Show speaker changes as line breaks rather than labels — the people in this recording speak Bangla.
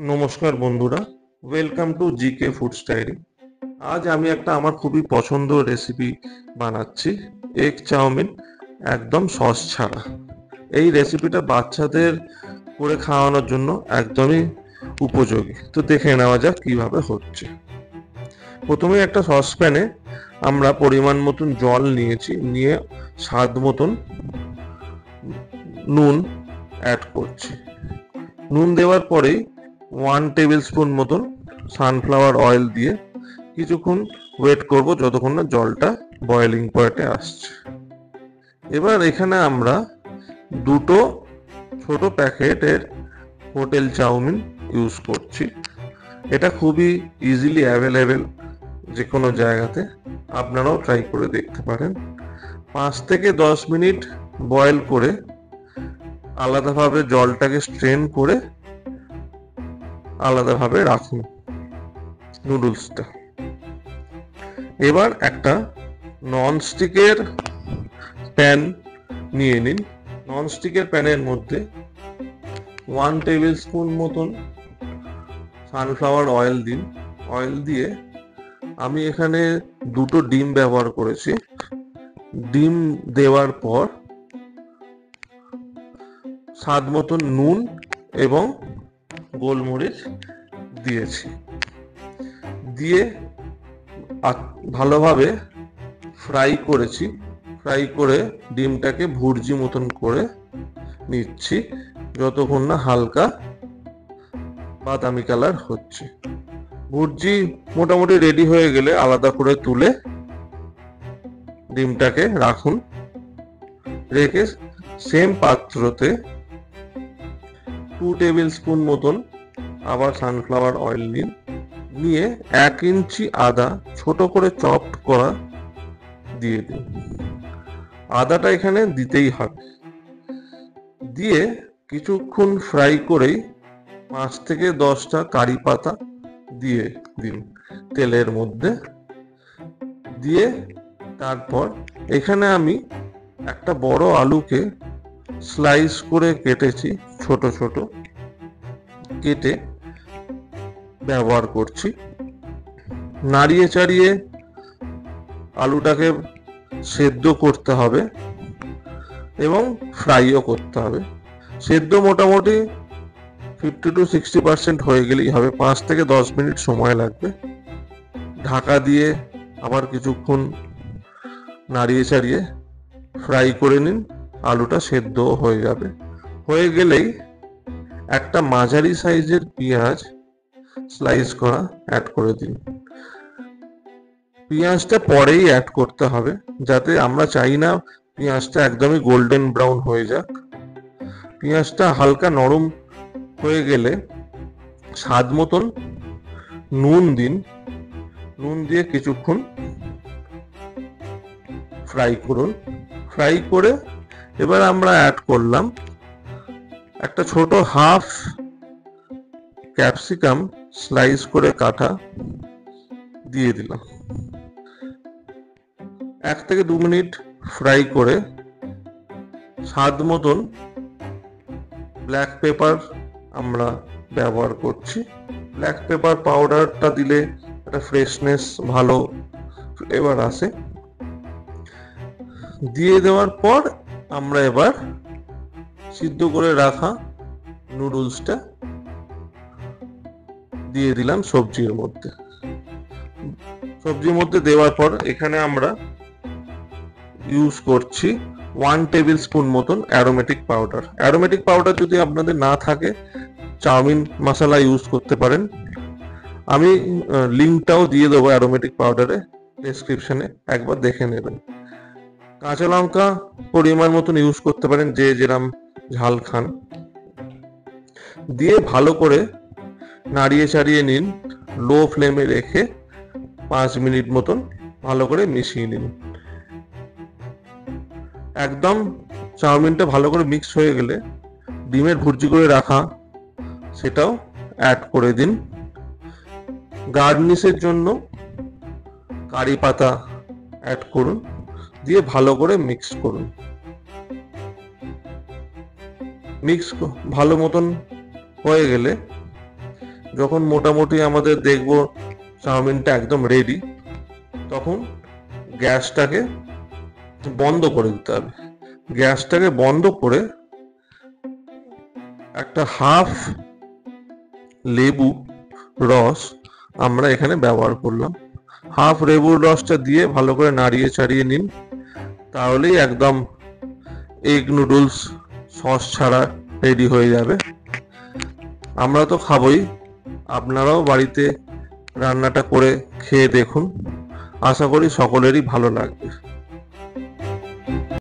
নমস্কার বন্ধুরা, welcome to GK foods diary. আজ আমি একটা আমার খুবই পছন্দ রেসিপি বানাচ্ছি, এগ চাউমিন, একদম সস ছাড়া। এই রেসিপিটা বাচ্চাদের করে খাওয়ানোর জন্য একদমই উপযোগী। তো দেখে নেওয়া যাক কিভাবে হচ্ছে। প্রথমে একটা সসপ্যানে আমরা পরিমাণ মতন জল নিয়েছি, নিয়ে স্বাদ মতন নুন অ্যাড করছি। নুন দেওয়ার পরেই 1 টেবিল স্পুন মতন সানফ্লাওয়ার অয়েল দিয়ে কিছুক্ষণ ওয়েট করব যতক্ষণ না জলটা বয়েলিং পয়েন্টে আসছে। এবার এখানে আমরা দুটো ছোট প্যাকেটের হোটেল চাউমিন ইউজ করছি। এটা খুবই ইজিলি অ্যাভেলেবেল যে কোনো জায়গাতে, আপনারাও ট্রাই করে দেখতে পারেন। 5 থেকে 10 মিনিট বয়েল করে আলাদাভাবে জলটাকে স্ট্রেন করে আলাদাভাবে রাখুন নুডলসটা। এবার একটা ননস্টিকের প্যান নিয়ে নিন। ননস্টিকের প্যানের মধ্যে 1 টেবিল স্পুন মতন সানফ্লাওয়ার অয়েল দিন। অয়েল দিয়ে আমি এখানে দুটো ডিম ব্যবহার করেছি। ডিম দেওয়ার পর স্বাদ মতন নুন এবং গোলমরিচ দিয়েছি, দিয়ে ভালোভাবে ফ্রাই করেছি। ফ্রাই করে ডিমটাকে ভুর্জি মতন করে নিচ্ছি যতক্ষণ না হালকা বাদামি কালার হচ্ছে। ভুর্জি মোটামুটি রেডি হয়ে গেলে আলাদা করে তুলে ডিমটাকে রাখুন। রেখে সেম পাত্রতে 2 টেবিল স্পুন মতন আবার সানফ্লাওয়ার অয়েল নিন। নিয়ে 1 ইঞ্চি আদা ছোট করে চপড করা দিয়ে দিন। আদাটা এখানে দিতেই হবে। দিয়ে কিছুক্ষণ ফ্রাই করেই 5 থেকে 10টা কারি পাতা দিয়ে দিন তেলের মধ্যে। দিয়ে তারপর এখানে আমি একটা বড় আলুকে স্লাইস করে কেটেছি, ছোট ছোট কেটে ব্যবহার করছি। নাড়িয়ে চাড়িয়ে আলুটাকে সেদ্ধ করতে হবে এবং ফ্রাইও করতে হবে। সেদ্ধ মোটামুটি 50 to 60% হয়ে গেলেই হবে। 5 থেকে 10 মিনিট সময় লাগবে। ঢাকা দিয়ে আবার কিছুক্ষণ নাড়িয়ে চাড়িয়ে ফ্রাই করে নিন। আলুটা সেদ্ধ হয়ে যাবে। হয়ে গেলেই একটা মাঝারি সাইজের পেঁয়াজ স্লাইস করা অ্যাড করে দিন। পেঁয়াজটা পরেই অ্যাড করতে হবে, যাতে আমরা চাই না পেঁয়াজটা একদমই গোল্ডেন ব্রাউন হয়ে যাক। পেঁয়াজটা হালকা নরম হয়ে গেলে স্বাদ মতন নুন দিন। নুন দিয়ে কিছুক্ষণ ফ্রাই করুন। ফ্রাই করে এবার আমরা অ্যাড করলাম একটা ছোট হাফ ক্যাপসিকাম স্লাইস করে কাটা দিয়ে দিলাম। 1 থেকে 2 মিনিট ফ্রাই করে স্বাদ মতন ব্ল্যাক পেপার আমরা ব্যবহার করছি। ব্ল্যাক পেপার পাউডারটা দিলে একটা ফ্রেশনেস, ভালো ফ্লেভার আসে। দিয়ে দেওয়ার পর আমরা এবার সিদ্ধ করে রাখা নুডলসটা দিয়ে দিলাম সবজির মধ্যে। সবজির মধ্যে দেওয়ার পর এখানে আমরা ইউজ করছি 1 টেবিল-স্পুন মতন অ্যারোমেটিক পাউডার। অ্যারোমেটিক পাউডার যদি আপনাদের না থাকে, চাউমিন মশলা ইউজ করতে পারেন। আমি লিঙ্কটাও দিয়ে দেবো অ্যারোমেটিক পাউডারে ডেসক্রিপশনে, একবার দেখে নেবেন। কাঁচা লঙ্কা পরিমাণ মতন ইউজ করতে পারেন, যে যেরকম ঝাল খান। দিয়ে ভালো করে নাড়িয়ে চাড়িয়ে নিন। লো ফ্লেমে রেখে 5 মিনিট মতন ভালো করে মিশিয়ে নিন। একদম চাউমিনটা ভালো করে মিক্স হয়ে গেলে ডিমের ভুর্জি করে রাখা সেটাও অ্যাড করে দিন। গার্নিশের জন্য কারি পাতা অ্যাড করুন। দিয়ে ভালো করে মিক্স করুন। মিক্স ভালো মতন হয়ে গেলে যখন মোটামুটি আমাদের দেখবো চাউমিনটা একদম রেডি, তখন গ্যাসটাকে বন্ধ করে দিতে হবে। গ্যাসটাকে বন্ধ করে একটা হাফ লেবু রস আমরা এখানে ব্যবহার করলাম। হাফ লেবুর রসটা দিয়ে ভালো করে নাড়িয়ে চাড়িয়ে নিন, তাহলেই একদম এগ নুডলস সস ছাড়া রেডি হয়ে যাবে। আমরা তো খাবোই, আপনারাও বাড়িতে রান্নাটা করে খেয়ে দেখুন, আশা করি সকলেরই ভালো লাগবে।